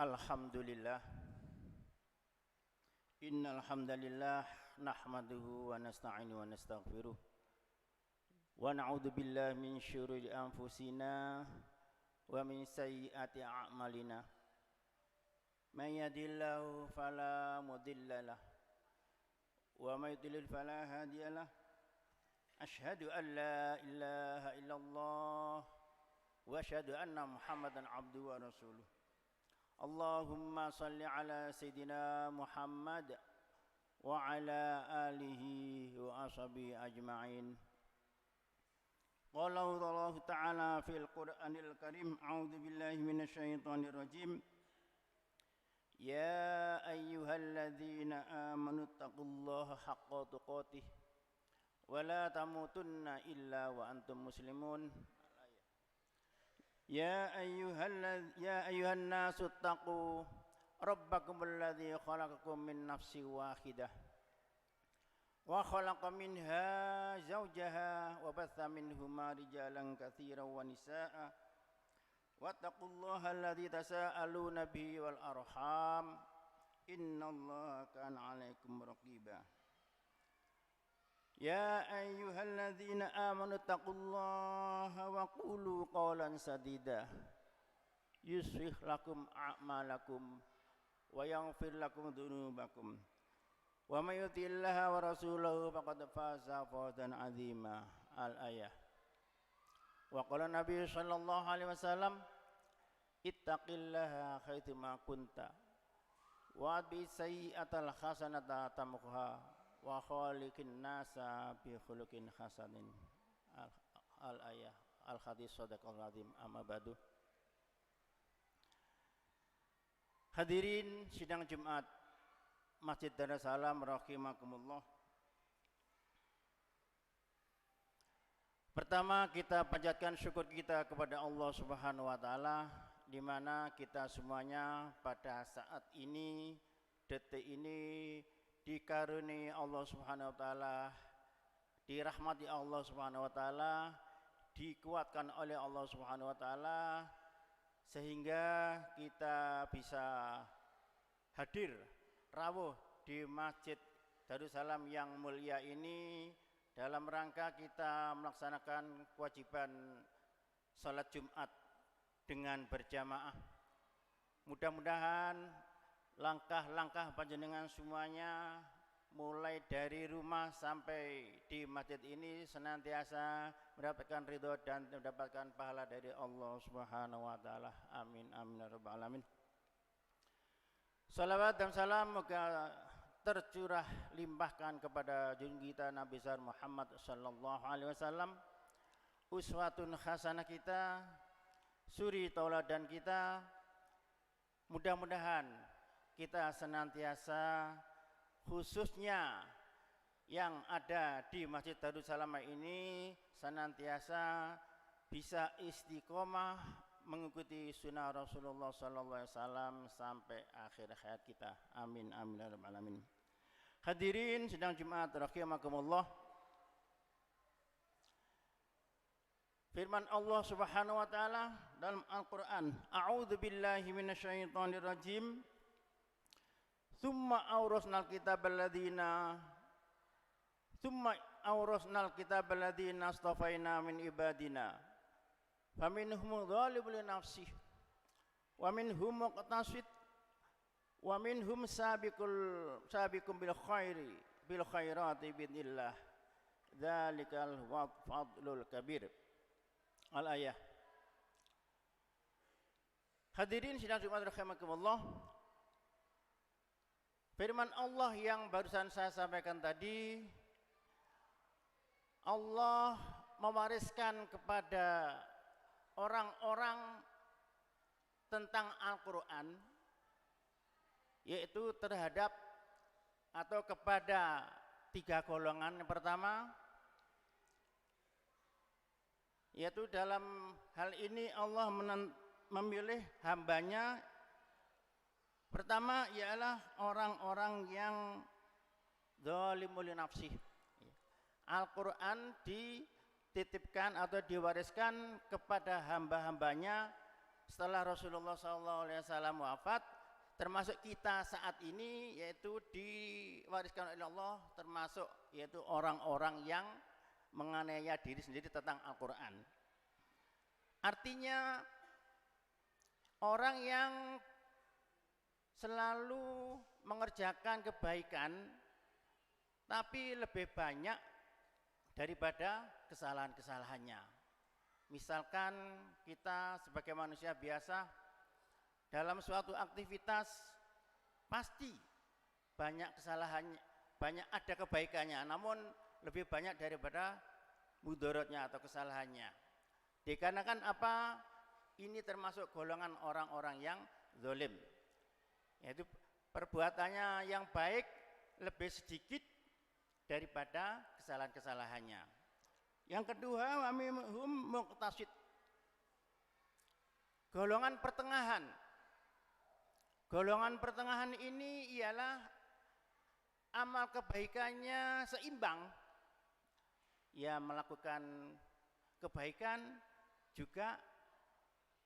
Alhamdulillah, innal hamdalillah nahmaduhu wa nasta'inu wa nastaghfiruh wa na'udzu billahi min syururi anfusina wa min sayyiati a'malina. May yahdihillahu fala mudhillalah wa may yudlil fala hadiyalah. Asyhadu an la ilaha illallah wa asyhadu anna Muhammadan abduhu wa rasuluh. Allahumma salli ala Sayyidina Muhammad wa ala alihi wa ashabihi ajma'in. Qala Allah Ta'ala fil Qur'anil Karim, a'udzu billahi minasyaitonir rajim. Ya ayyuhalladzina amanu taqullaha haqqa tuqatih wa la tamutunna illa wa antum muslimun. Ya ayyuhan nasu taqu rabbakumul ladzi khalaqakum min nafsin wahidah wa khalaqa minha zawjaha wa batha minhuma rijalan katsiran wa nisaa'a wattaqullaha alladzi tasaaluna bihi wal arham innallaha kana 'alaikum raqiba. Ya ayyuhalladzina amanu taqullaha wa qulu qawlan sadida yuslih lakum a'malakum wa yaghfir lakum dhunubakum wa may yuti'illaha wa rasulahu faqad faza fawzan 'azima. Al-ayah. Wa qala Nabi sallallahu alaihi wasallam, ittaqillaha haitsu ma kunta wa bi sayyi'atal hasanata tamhuha wa khaliqin nasa bi khuluqin hasanin. Al-ayah. Al-hadis sadaqal azim. Amma ba'du. Hadirin sidang Jumat Masjid Darussalam rahimakumullah. Pertama, kita panjatkan syukur kita kepada Allah Subhanahu wa taala, di mana kita semuanya pada saat ini, detik ini dikaruniai Allah Subhanahu wa taala, dirahmati Allah Subhanahu wa taala, dikuatkan oleh Allah Subhanahu wa taala, sehingga kita bisa hadir rawuh di Masjid Darussalam yang mulia ini dalam rangka kita melaksanakan kewajiban salat Jumat dengan berjamaah. Mudah-mudahan langkah-langkah panjenengan semuanya mulai dari rumah sampai di masjid ini senantiasa mendapatkan ridho dan mendapatkan pahala dari Allah Subhanahu wa taala. Amin amin ya rabbal alamin. Salawat dan salam moga tercurah limpahkan kepada junjungan kita Nabi besar Muhammad sallallahu alaihi wasallam, uswatun hasanah kita, suri tauladan kita. Mudah-mudahan kita senantiasa, khususnya yang ada di Masjid Darussalam ini, senantiasa bisa istiqomah mengikuti sunnah Rasulullah sallallahu alaihi wasallam sampai akhir hayat kita. Amin amin ya rabbal alamin. Hadirin sidang Jumat rahimakumullah. Firman Allah Subhanahu wa taala dalam Al-Qur'an, a'udzu billahi minasyaitonir rajim. Thumma awrasnal kitab alladhina astafaina min ibadina faminhum dzalimun li nafsihi wa minhum muqtasid wa minhum sabiqun bil khairati biidznillah dzalikal fadlul kabir. Al-ayah. Hadirin sidang Jumat rahimakumullah. Firman Allah yang barusan saya sampaikan tadi, Allah mewariskan kepada orang-orang tentang Al-Quran, yaitu terhadap atau kepada tiga golongan. Yang pertama, yaitu dalam hal ini Allah memilih hambanya. Pertama ialah orang-orang yang zalimul li nafsih. Al-Quran dititipkan atau diwariskan kepada hamba-hambanya setelah Rasulullah SAW wafat, termasuk kita saat ini, yaitu diwariskan oleh Allah, termasuk yaitu orang-orang yang menganiaya diri sendiri tentang Al-Quran. Artinya orang yang selalu mengerjakan kebaikan tapi lebih banyak daripada kesalahan-kesalahannya. Misalkan kita sebagai manusia biasa dalam suatu aktivitas pasti banyak kesalahannya, banyak ada kebaikannya, namun lebih banyak daripada mudaratnya atau kesalahannya. Dikarenakan apa? Ini termasuk golongan orang-orang yang zalim, yaitu perbuatannya yang baik lebih sedikit daripada kesalahan-kesalahannya. Yang kedua, wa minhum muqtasid, golongan pertengahan. Golongan pertengahan ini ialah amal kebaikannya seimbang. Ia melakukan kebaikan juga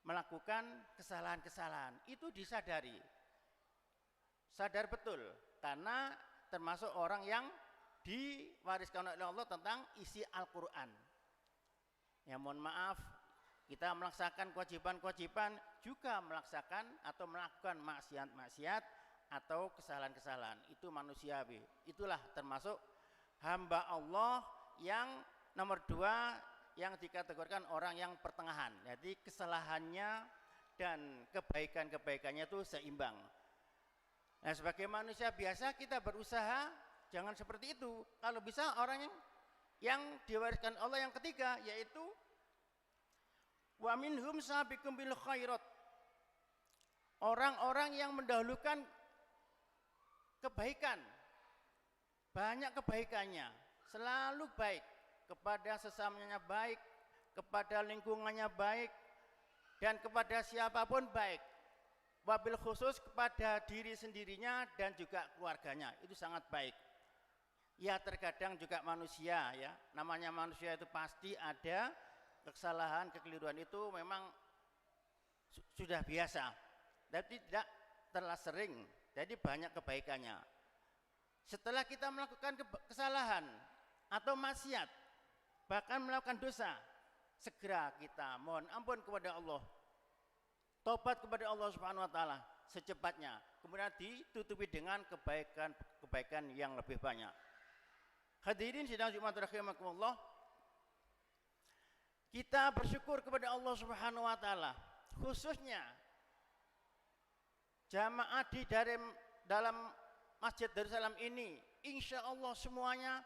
melakukan kesalahan-kesalahan. Itu disadari. Sadar betul, karena termasuk orang yang diwariskan oleh Allah tentang isi Al-Quran. Ya mohon maaf, kita melaksanakan kewajiban-kewajiban juga melaksanakan atau melakukan maksiat-maksiat atau kesalahan-kesalahan. Itu manusiawi. Itulah termasuk hamba Allah yang nomor 2, yang dikategorikan orang yang pertengahan. Jadi kesalahannya dan kebaikan-kebaikannya itu seimbang. Nah, sebagai manusia biasa kita berusaha jangan seperti itu. Kalau bisa orang yang diwariskan Allah yang ketiga, yaitu wa minhum sabiqum bil khairat, orang-orang yang mendahulukan kebaikan, banyak kebaikannya, selalu baik, kepada sesamanya baik, kepada lingkungannya baik, dan kepada siapapun baik, wabil khusus kepada diri sendirinya dan juga keluarganya, itu sangat baik. Ya terkadang juga manusia, ya namanya manusia itu pasti ada kesalahan, kekeliruan, itu memang sudah biasa, tapi tidak terlalu sering, jadi banyak kebaikannya. Setelah kita melakukan kesalahan atau maksiat, bahkan melakukan dosa, segera kita mohon ampun kepada Allah, tobat kepada Allah Subhanahu wa taala secepatnya, kemudian ditutupi dengan kebaikan-kebaikan yang lebih banyak. Hadirin sidang Jumat rahimakumullah, kita bersyukur kepada Allah Subhanahu wa taala, khususnya jamaah di dalam Masjid Darussalam ini, insya Allah semuanya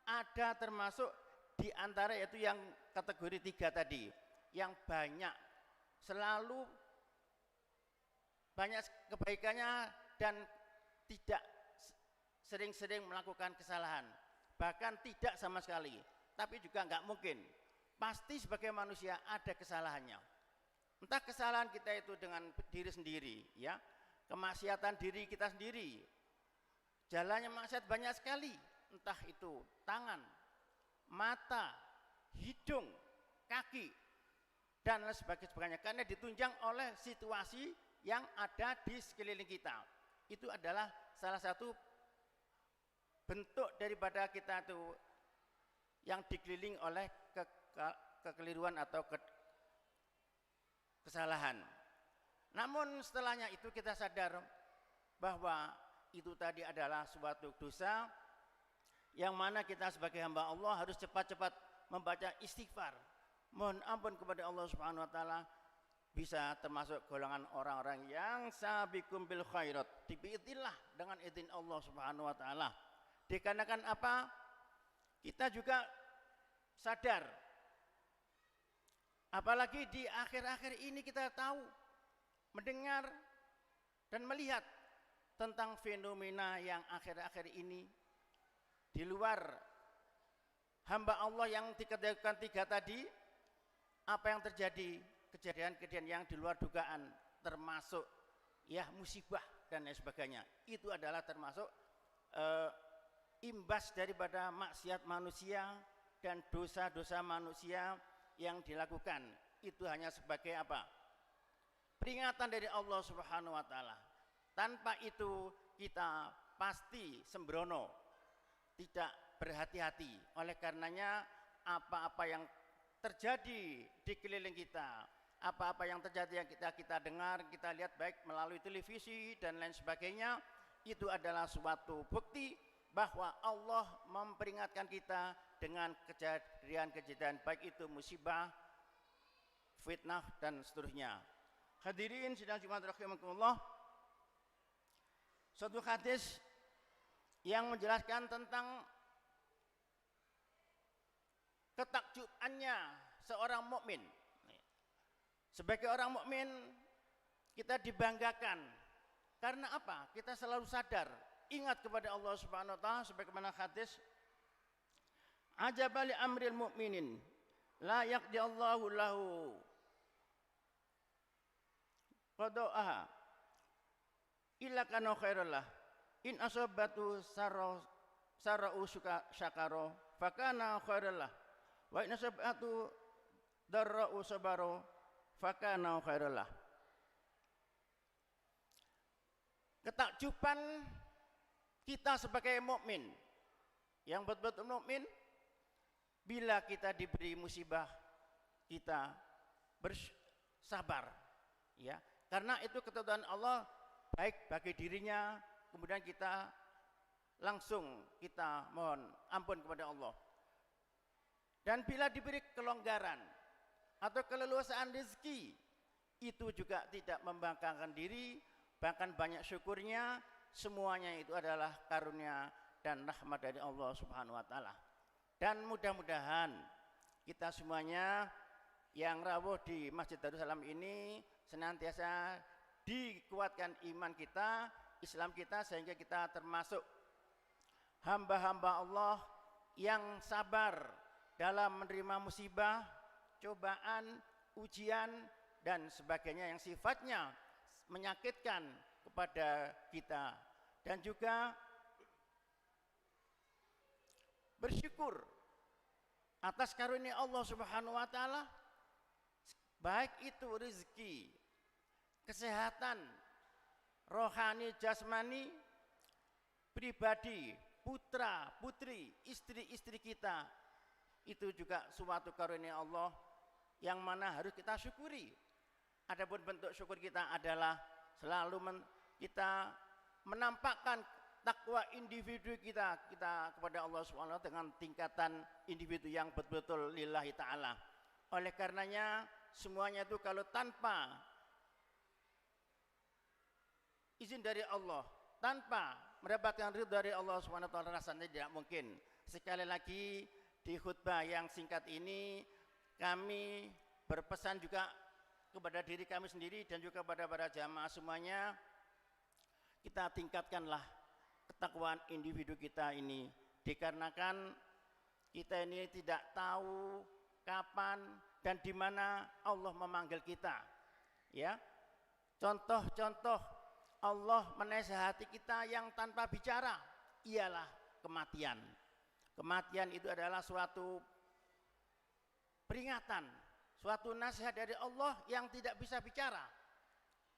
ada termasuk di antara yaitu yang kategori 3 tadi, yang banyak, selalu banyak kebaikannya dan tidak sering-sering melakukan kesalahan, bahkan tidak sama sekali. Tapi juga enggak mungkin, pasti sebagai manusia ada kesalahannya. Entah kesalahan kita itu dengan diri sendiri, ya, kemaksiatan diri kita sendiri, jalannya maksiat banyak sekali, entah itu tangan, mata, hidung, kaki, dan lain sebagainya, karena ditunjang oleh situasi yang ada di sekeliling kita. Itu adalah salah satu bentuk daripada kita itu yang dikelilingi oleh kekeliruan atau kesalahan. Namun setelahnya itu kita sadar bahwa itu tadi adalah suatu dosa yang mana kita sebagai hamba Allah harus cepat-cepat membaca istighfar, mohon ampun kepada Allah Subhanahu wa taala, bisa termasuk golongan orang-orang yang sabiqum bil khairat, dibiitillah dengan izin Allah Subhanahu wa taala. Dikarenakan apa? Kita juga sadar, apalagi di akhir-akhir ini kita tahu, mendengar dan melihat tentang fenomena yang akhir-akhir ini di luar hamba Allah yang dikatakan 3 tadi. Apa yang terjadi, kejadian-kejadian yang di luar dugaan, termasuk ya musibah dan lain sebagainya, itu adalah termasuk imbas daripada maksiat manusia dan dosa-dosa manusia yang dilakukan. Itu hanya sebagai apa? Peringatan dari Allah Subhanahu wa taala. Tanpa itu kita pasti sembrono, tidak berhati-hati. Oleh karenanya apa-apa yang terjadi di keliling kita, apa-apa yang terjadi yang kita dengar, kita lihat baik melalui televisi dan lain sebagainya, itu adalah suatu bukti bahwa Allah memperingatkan kita dengan kejadian-kejadian baik itu musibah, fitnah dan seterusnya. Hadirin sidang Jumat rahimakumullah, suatu hadis yang menjelaskan tentang ketakjubannya seorang mukmin. Sebagai orang mukmin kita dibanggakan. Karena apa? Kita selalu sadar, ingat kepada Allah Subhanahu wa taala sebagaimana hadis, ajabali amril mukminin la yaqdi Allahu lahu qada'aha illa kana khairallah in asabatu sarau syakaro fakana khairallah wa in asabatu darra'u sabaro fakana khairallah. Ketakjuban kita sebagai mukmin, yang betul-betul mukmin, bila kita diberi musibah kita bersabar, ya, karena itu ketentuan Allah baik bagi dirinya. Kemudian kita langsung kita mohon ampun kepada Allah. Dan bila diberi kelonggaran atau keleluasaan rezeki, itu juga tidak membanggakan diri, bahkan banyak syukurnya. Semuanya itu adalah karunia dan rahmat dari Allah Subhanahu wa taala. Dan mudah-mudahan kita semuanya yang rawuh di Masjid Darussalam ini senantiasa dikuatkan iman kita, Islam kita, sehingga kita termasuk hamba-hamba Allah yang sabar dalam menerima musibah, cobaan, ujian dan sebagainya yang sifatnya menyakitkan kepada kita, dan juga bersyukur atas karunia Allah Subhanahu wa taala, baik itu rezeki, kesehatan rohani, jasmani, pribadi, putra, putri, istri-istri kita, itu juga suatu karunia Allah yang mana harus kita syukuri. Adapun bentuk syukur kita adalah selalu kita menampakkan takwa individu kita kepada Allah SWT dengan tingkatan individu yang betul-betul lillahi ta'ala. Oleh karenanya semuanya itu kalau tanpa izin dari Allah, tanpa mendapatkan ridha dari Allah SWT, rasanya tidak mungkin. Sekali lagi di khutbah yang singkat ini kami berpesan juga kepada diri kami sendiri dan juga kepada para jamaah semuanya, kita tingkatkanlah ketakwaan individu kita ini, dikarenakan kita ini tidak tahu kapan dan di mana Allah memanggil kita. Ya, contoh-contoh Allah menasihati kita yang tanpa bicara ialah kematian. Kematian itu adalah suatu peringatan, suatu nasihat dari Allah yang tidak bisa bicara.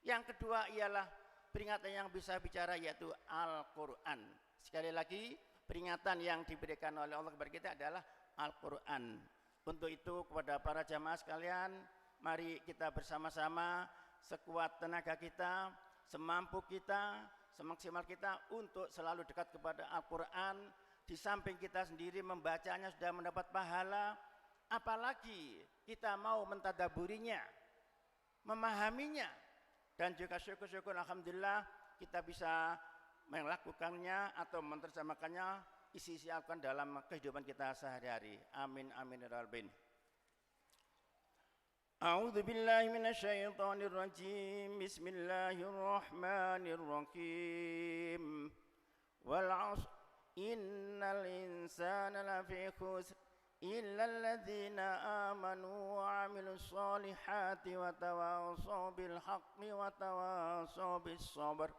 Yang kedua ialah peringatan yang bisa bicara, yaitu Al-Quran. Sekali lagi, peringatan yang diberikan oleh Allah kepada kita adalah Al-Quran. Untuk itu kepada para jamaah sekalian, mari kita bersama-sama sekuat tenaga kita, semampu kita, semaksimal kita untuk selalu dekat kepada Al-Quran. Di samping kita sendiri membacanya sudah mendapat pahala, apalagi kita mau mentadaburinya, memahaminya, dan juga syukur-syukur alhamdulillah kita bisa melakukannya atau menerjemahkannya, isi-isi Al-Quran dalam kehidupan kita sehari-hari. Amin amin ya rabbal alamin. A'udzu billahi minasyaitonir rajim. Bismillahirrahmanirrahim. Wal 'ashr innal insana lafi khusr illa alladzina amanu wa 'amilus solihati wa tawassaw bil haqqi wa tawassaw bis sabr.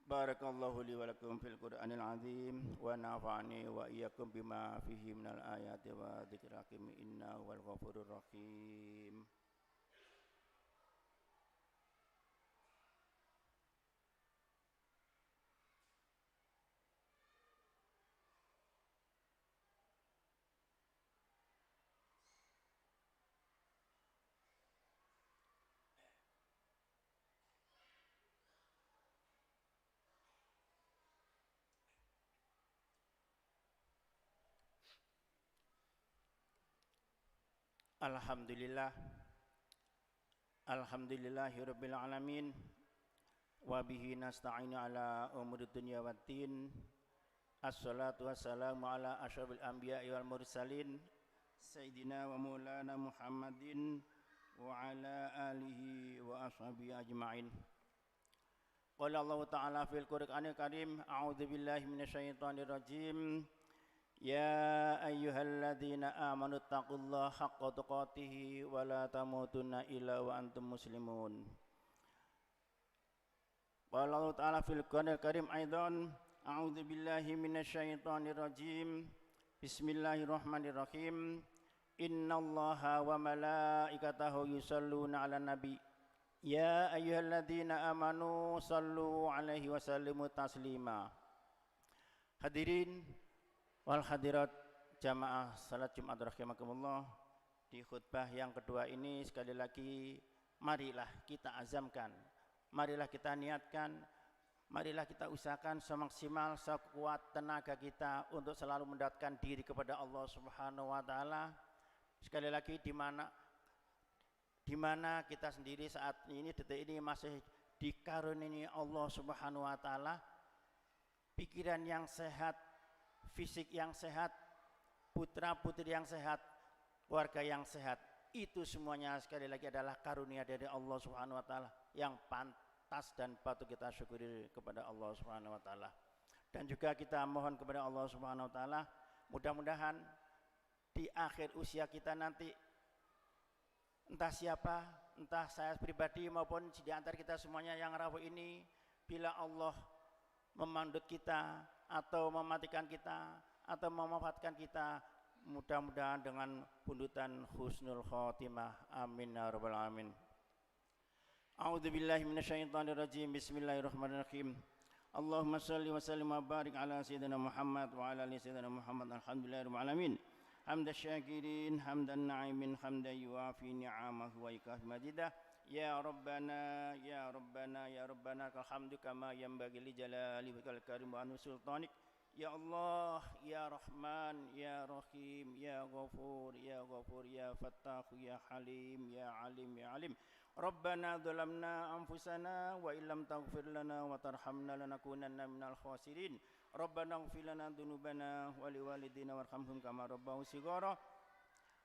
Barakallahu li wa lakum fil Qur'anil azim wa nafa'ani wa iyyakum bima fihi minal ayati wa dzikril hakim innahu wal ghafurur rahim. Alhamdulillah, alhamdulillahirabbil alamin, wa bihi nasta'inu ala umuri dunya waddin. Assalatu wassalamu ala asyrafil anbiya'i wal mursalin sayyidina wa maulana Muhammadin wa ala alihi wa ashabihi ajma'in. Qala Allah ta'ala fil Qur'anil Karim, a'udzu billahi minasyaitonir rajim. Ya ayyuhalladzina amanu taqullaha haqqa tuqatih wa la tamutunna illa wa antum muslimun. Qala Allah ta'ala fil Qur'anil Karim aidan, a'udzu billahi minasyaitonir rajim. Bismillahirrahmanirrahim. Innallaha wa malaikatahu yusholluna 'alan nabi. Ya ayyuhalladzina amanu shallu 'alaihi wa sallimu taslima. Hadirin wal hadirat jamaah salat Jumat rahimakumullah, di khutbah yang kedua ini sekali lagi marilah kita azamkan, marilah kita niatkan, marilah kita usahakan semaksimal sekuat tenaga kita untuk selalu mendekatkan diri kepada Allah Subhanahu wa taala. Sekali lagi di mana kita sendiri saat ini detik ini masih dikaruniai Allah Subhanahu wa taala pikiran yang sehat, fisik yang sehat, putra-putri yang sehat, keluarga yang sehat. Itu semuanya sekali lagi adalah karunia dari Allah Subhanahu wa taala yang pantas dan patut kita syukuri kepada Allah Subhanahu wa taala. Dan juga kita mohon kepada Allah Subhanahu wa taala, mudah-mudahan di akhir usia kita nanti, entah siapa, entah saya pribadi maupun di antara kita semuanya yang rawuh ini, bila Allah memandut kita atau mematikan kita atau mewafatkan kita, mudah-mudahan dengan pundutan husnul khotimah. Amin ya rabbal alamin. A'udzu billahi minasyaitonir rajim. Bismillahirrahmanirrahim. Allahumma shalli wa sallim wa barik ala sayyidina Muhammad wa ala ali sayyidina Muhammad. Alhamdulillahirabbil alamin. Hamdan syakirin, hamdan na'imin, hamdan yuafi ni'amahu wa yukafi majidah. Ya Rabbana, ya Rabbana, ya Rabbana, kalhamdu kama yanbaghi li jalali wajhikal karim wa sultanik. Ya Allah, ya Rahman, ya Rahim, ya Ghafur, ya Ghafur, ya Fattah, ya Halim, ya Alim, ya Alim. Rabbana dhalamna anfusana wa illam taghfir lana wa tarhamna lanakunanna minal khasirin. Rabbana ighfir lana dzunubana wa liwalidina warhamhum kama rabbauna shighara.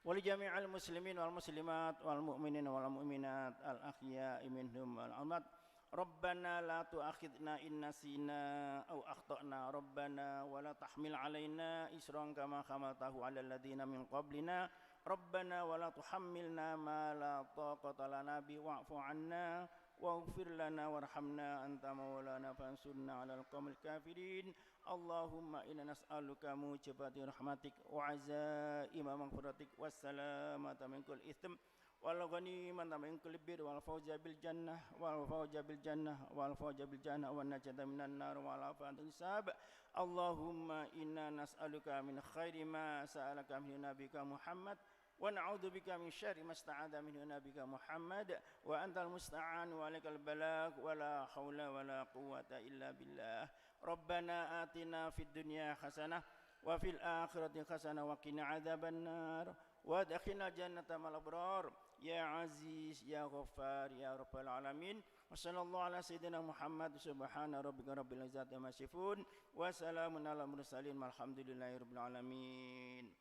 Wa li jami'il muslimin wal muslimat wal mu'minin wal mu'minat al ahya'i minhum wal amwat. Rabbana la tu'akhidna in nasina aw akhtana. Rabbana wa la tahmil 'alaina isran kama hamaltahu 'alal ladzina min qablina. Rabbana wa la tuhammilna ma la taqata lana bi wa'fu 'anna waghfir lana warhamna anta maulana fansurna 'alal qaumil kafirin. Allahumma inna nas'aluka mujibati rahmatik wa 'azaima maghfiratik wassalamata min kulli itsm wal ghanimata min kulli bir wal fawza bil jannah wal fawza bil jannah wal fawza bil jannah wan najata minan nar wal afatan hisab. Allahumma inna nas'aluka min khairi ma sa'alaka min nabika Muhammad wa na'udzu bika min syarri ma sta'adha minhu nabika Muhammad wa antal musta'an wa alaikal balagh wa la haula wa la quwwata illa billah. Rabbana atina fid dunya hasanah wa fil akhirati hasanah wa qina adzabannar wa adkhilna jannata mal abrar ya aziz ya ghaffar ya rabbal alamin. Wa sallallahu ala sayyidina Muhammad. Subhana rabbika rabbil izzati amma yasifun wa salamun alal mursalin walhamdulillahirabbil alamin.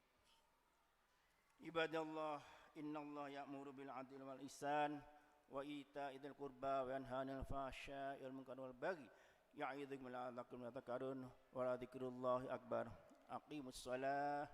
Ibadallah, innallaha ya'muru bil 'adli wal ihsan wa ita'idzil qurba wa yanha 'anil fahsya'i wal munkari wal baghi ya'idzukum la'allakum tadhakkarun wa la dzikrullahi akbar. Aqimus shalah